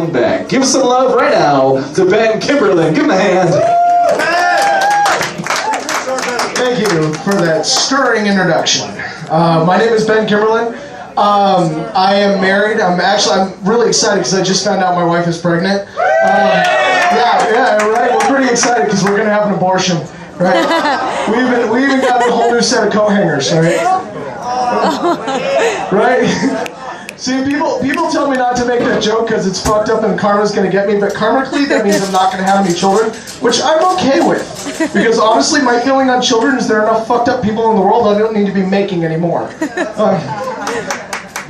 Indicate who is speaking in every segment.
Speaker 1: back. Give some love right now to Ben Kimberlin. Give him a hand.
Speaker 2: Thank you for that stirring introduction. My name is Ben Kimberlin. I am married. I'm really excited because I just found out my wife is pregnant. Yeah, right. We're pretty excited because we're gonna have an abortion, right? We even got a whole new set of coat hangers, right? Right? See, people tell me not to make that joke because it's fucked up and karma's gonna get me, but karmically that means I'm not gonna have any children, which I'm okay with. Because honestly, my feeling on children is there are enough fucked up people in the world I don't need to be making anymore.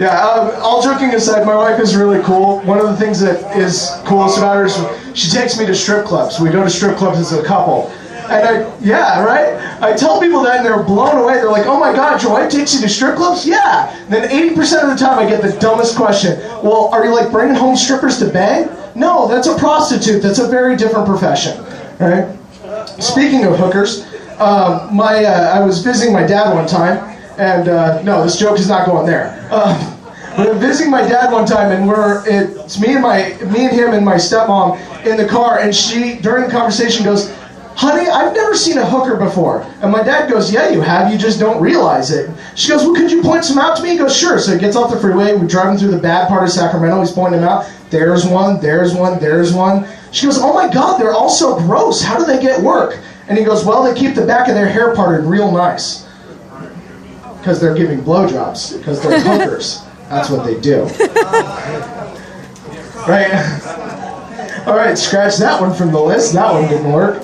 Speaker 2: All joking aside, my wife is really cool. One of the things that is coolest about her is she takes me to strip clubs. We go to strip clubs as a couple. And I tell people that and they're blown away. They're like, oh my God, your wife takes you to strip clubs? Yeah. And then 80% of the time I get the dumbest question. Well, are you like bringing home strippers to bang? No, that's a prostitute. That's a very different profession, right? Speaking of hookers, I was visiting my dad one time, and no, this joke is not going there. But I'm visiting my dad one time, and it's me and him and my stepmom in the car, and she, during the conversation, goes, honey, I've never seen a hooker before. And my dad goes, yeah, you have, you just don't realize it. She goes, well, could you point some out to me? He goes, sure. So he gets off the freeway, we're driving through the bad part of Sacramento, he's pointing them out. There's one, there's one, there's one. She goes, oh my God, they're all so gross. How do they get work? And he goes, well, they keep the back of their hair parted real nice. Because they're giving blowjobs, because they're hookers. That's what they do. Right? All right, scratch that one from the list. That one didn't work.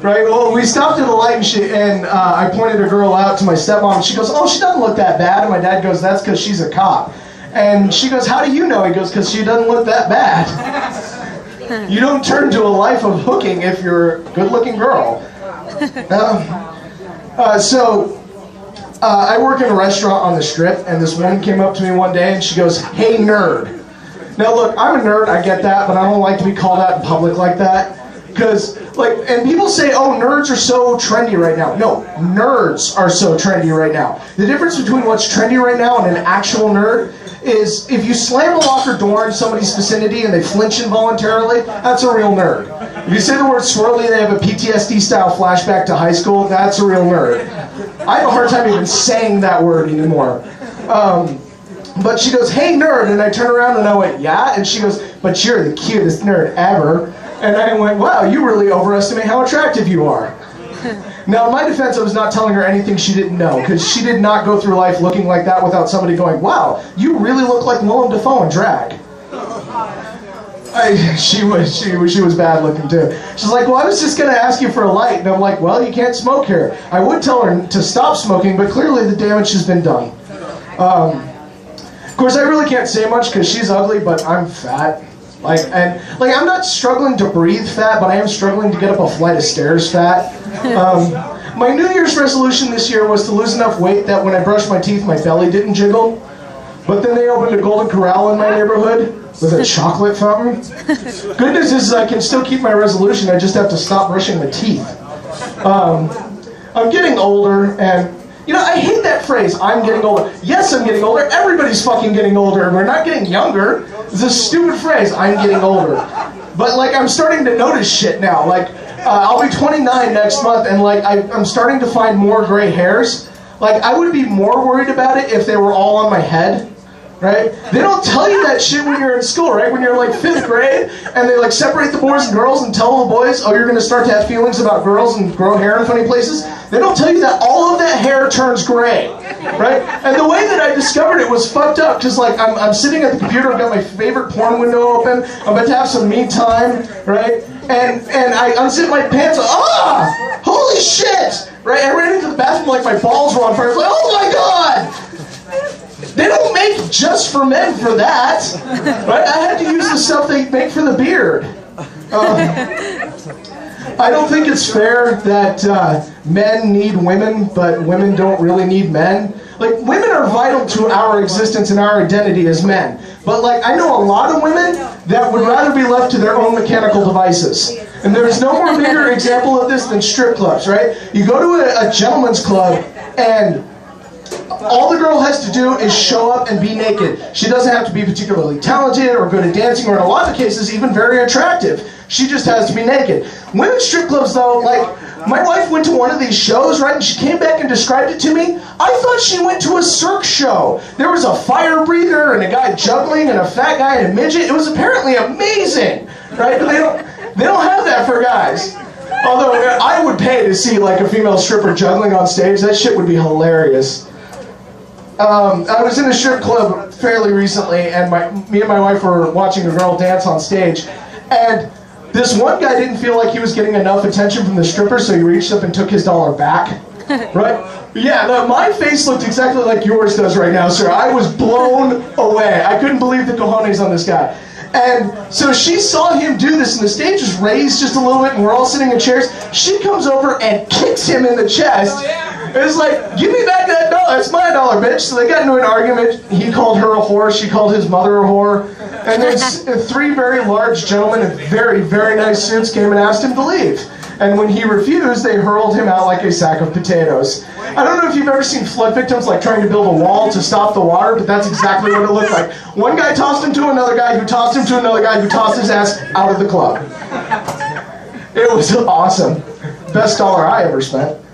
Speaker 2: Right, well, we stopped at a light and I pointed a girl out to my stepmom, and she goes, oh, she doesn't look that bad. And my dad goes, that's because she's a cop. And she goes, how do you know? He goes, because she doesn't look that bad. You don't turn to a life of hooking if you're a good-looking girl. I work in a restaurant on the Strip, and this woman came up to me one day, and she goes, hey, nerd. Now, look, I'm a nerd, I get that, but I don't like to be called out in public like that. Because, and people say, oh, nerds are so trendy right now. No, nerds are so trendy right now. The difference between what's trendy right now and an actual nerd is if you slam a locker door in somebody's vicinity and they flinch involuntarily, that's a real nerd. If you say the word swirly and they have a PTSD-style flashback to high school, that's a real nerd. I have a hard time even saying that word anymore. But she goes, hey, nerd, and I turn around and I went, yeah? And she goes, but you're the cutest nerd ever. And I went, wow, you really overestimate how attractive you are. Now, in my defense, I was not telling her anything she didn't know, because she did not go through life looking like that without somebody going, wow, you really look like Willem Dafoe in drag. She was bad looking too. She's like, well, I was just going to ask you for a light. And I'm like, well, you can't smoke here. I would tell her to stop smoking, but clearly the damage has been done. Of course, I really can't say much because she's ugly, but I'm fat. I'm not struggling to breathe fat, but I am struggling to get up a flight of stairs fat. My New Year's resolution this year was to lose enough weight that when I brushed my teeth, my belly didn't jiggle. But then they opened a Golden Corral in my neighborhood with a chocolate fountain. Good news is I can still keep my resolution, I just have to stop brushing my teeth. I'm getting older, and you know, I hate that phrase, I'm getting older. Yes, I'm getting older. Everybody's fucking getting older, and we're not getting younger. It's a stupid phrase, I'm getting older. But, I'm starting to notice shit now. I'll be 29 next month, and, I'm starting to find more gray hairs. I would be more worried about it if they were all on my head. Right? They don't tell you that shit when you're in school, right? When you're 5th grade, and they separate the boys and girls and tell the boys, oh, you're going to start to have feelings about girls and grow hair in funny places. They don't tell you that all of that hair turns gray, right? And the way that I discovered it was fucked up, because I'm sitting at the computer, I've got my favorite porn window open, I'm about to have some me time, right? And I unzip my pants, holy shit, right? I ran into the bathroom like my balls were on fire. I was like, oh my God! They don't make just for men for that, right? I had to use the stuff they make for the beard. I don't think it's fair that men need women, but women don't really need men. Women are vital to our existence and our identity as men. But I know a lot of women that would rather be left to their own mechanical devices. And there's no more bigger example of this than strip clubs, right? You go to a gentleman's club, and All the girl has to do is show up and be naked. She doesn't have to be particularly talented or good at dancing or in a lot of cases even very attractive. She just has to be naked. Women's strip clubs though, like, my wife went to one of these shows, right, and she came back and described it to me. I thought she went to a cirque show. There was a fire breather and a guy juggling and a fat guy and a midget. It was apparently amazing, right? But they don't have that for guys. Although I would pay to see like a female stripper juggling on stage. That shit would be hilarious. I was in a strip club fairly recently, and me and my wife were watching a girl dance on stage, and this one guy didn't feel like he was getting enough attention from the stripper, so he reached up and took his dollar back. Right? Yeah, no, my face looked exactly like yours does right now, sir. I was blown away. I couldn't believe the cojones on this guy. And so she saw him do this, and the stage was raised just a little bit, and we're all sitting in chairs. She comes over and kicks him in the chest. It's like, give me back that dollar. It's my dollar, bitch. So they got into an argument. He called her a whore. She called his mother a whore. And then three very large gentlemen in very, very nice suits came and asked him to leave. And when he refused, they hurled him out like a sack of potatoes. I don't know if you've ever seen flood victims like trying to build a wall to stop the water, but that's exactly what it looked like. One guy tossed him to another guy, who tossed him to another guy, who tossed his ass out of the club. It was awesome. Best dollar I ever spent.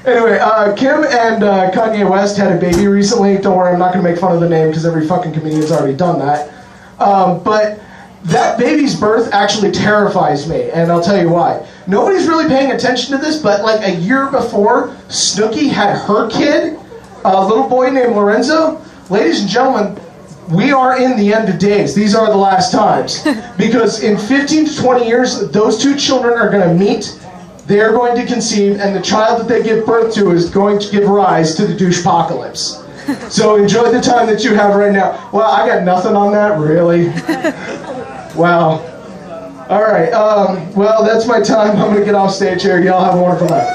Speaker 2: Anyway, Kim and Kanye West had a baby recently. Don't worry, I'm not going to make fun of the name because every fucking comedian's already done that. But that baby's birth actually terrifies me, and I'll tell you why. Nobody's really paying attention to this, but like a year before Snooki had her kid, a little boy named Lorenzo. Ladies and gentlemen, we are in the end of days. These are the last times. Because in 15 to 20 years, those two children are going to meet, they're going to conceive, and the child that they give birth to is going to give rise to the douche-apocalypse. So enjoy the time that you have right now. Well, I got nothing on that, really. Wow. All right. Well, that's my time. I'm going to get off stage here. Y'all have a wonderful night.